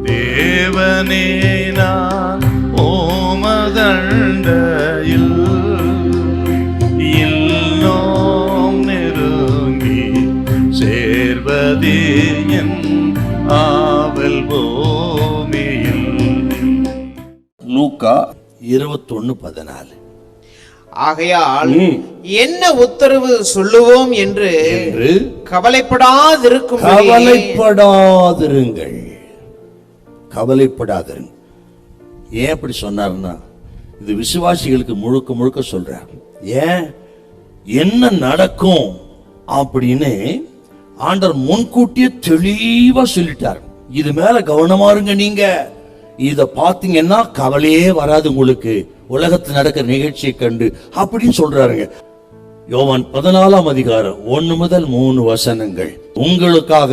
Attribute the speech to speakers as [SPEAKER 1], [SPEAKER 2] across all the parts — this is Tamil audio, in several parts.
[SPEAKER 1] தேவனே நான் ஓமதண்டையில் இன்னும் நெருங்கி சேர்வதே என் ஆவல் பூமியில்.
[SPEAKER 2] லூக்கா 21:14.
[SPEAKER 3] ஆகையால் என்ன உத்தரவு சொல்லுவோம் என்று
[SPEAKER 2] கவலைப்படாதிருங்கள். கவலைப்படாதிருங்க. ஏன் அப்படி சொன்னார்னா, இது விசுவாசிகளுக்கு முழுக்க முழுக்க சொல்றார். ஏன், என்ன நடக்கும் அப்படின்னு ஆண்டவர் முன்கூட்டியே தெளிவா சொல்லிட்டார். இது மேல கவனமா இருங்க. நீங்க இத பாத்தீங்கன்னா கவலையே வராது உங்களுக்கு, உலகத்தில் நடக்கிற நிகழ்ச்சியை கண்டு அப்படின்னு சொல்றாருங்க. யோவான் 14:1-3 உங்களுக்காக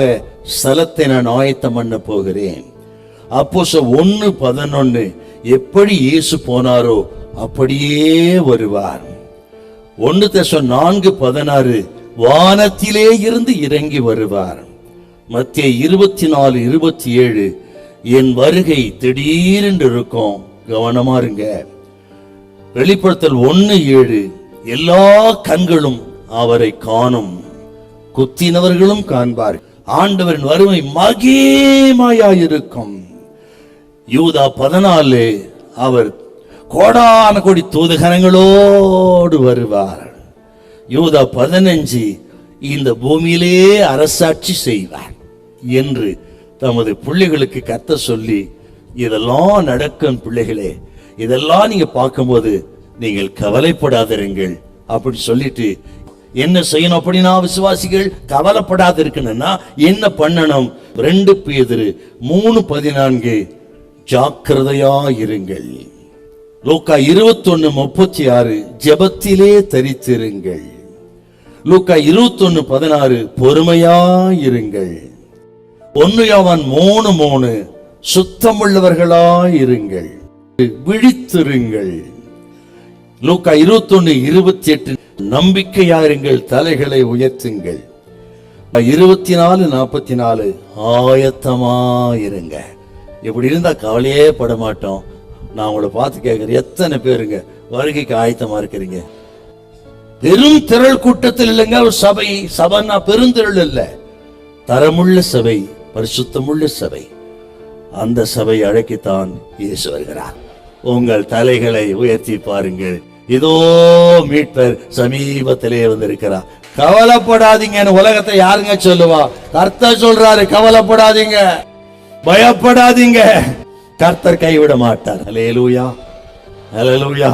[SPEAKER 2] ஸ்தலத்தை நான் ஆயத்தம் பண்ண போகிறேன். அப்போஸ்தலர் 1:11 எப்படி இயேசு போனாரோ அப்படியே வருவார். 1 தெசலோனிக்கேயர் 4:16 வானத்திலே இருந்து இறங்கி வருவார். மத்தேயு 24:27 என் வருகை திடீரென்று இருக்கும், கவனமா இருங்க. வெளிப்படுத்தல் 1:7 எல்லா கண்களும் அவரை காணும், குத்தினவர்களும் காண்பார். ஆண்டவரின் வறுமை மகிமையாயிருக்கும். யூதா 14 அவர் கோடான கோடி தூதகணங்களோடு வருவார். யூதா 15 இந்த பூமியிலே அரசாட்சி செய்வார் என்று தமது பிள்ளைகளுக்கு கர்த்தர் சொல்லி, இதெல்லாம் நடக்கும் பிள்ளைகளே, இதெல்லாம் நீங்க பார்க்கும்போது நீங்கள் கவலைப்படாதிருங்கள் அப்படி சொல்லிட்டு என்ன செய்யணும் அப்படின்னா, விசுவாசிகள் கவலைப்படாது இருக்கணும்னா என்ன பண்ணணும்? 2 பேதுரு 3:14 ஜாக்கிரதையா இருங்கள். லூக்கா 21:36 ஜெபத்திலே தரித்திருங்கள். லூக்கா 21:16 பொறுமையா இருங்கள். 1 யோவான் 3:3 சுத்தமுள்ளவர்களாயிருங்கள், விழித்திருங்கள். லூக்கா 21:28 நம்பிக்கையாருங்கள், தலைகளை உயர்த்துங்கள். 24:44 ஆயத்தமாயிருங்க. இப்படி இருந்தா கவலையே பட மாட்டோம். நான் உங்களை பார்த்து கேட்கிறேன், எத்தனை பேருங்க வருகைக்கு ஆயத்தமா இருக்கிறீங்க? பெரும் திரள் கூட்டத்தில் இல்லைங்க ஒரு சபை. சபைன்னா பெருந்திரள் இல்ல, தரமுள்ள சபை, பரிசுத்தமுள்ள சபை. அந்த சபை அழைக்கத்தான் இயேசு வருகிறார். உங்கள் தலைகளை உயர்த்தி பாருங்கள், இதோ மீட்பர் சமீபத்திலே வந்திருக்கிறார். கவலைப்படாதீங்கன்னு உலகத்தை யாருங்க சொல்லுவா? கர்த்தர் சொல்றாரு, கவலைப்படாதீங்க, பயப்படாதீங்க, கர்த்தர் கைவிட மாட்டார். அல்லேலூயா, அல்லேலூயா.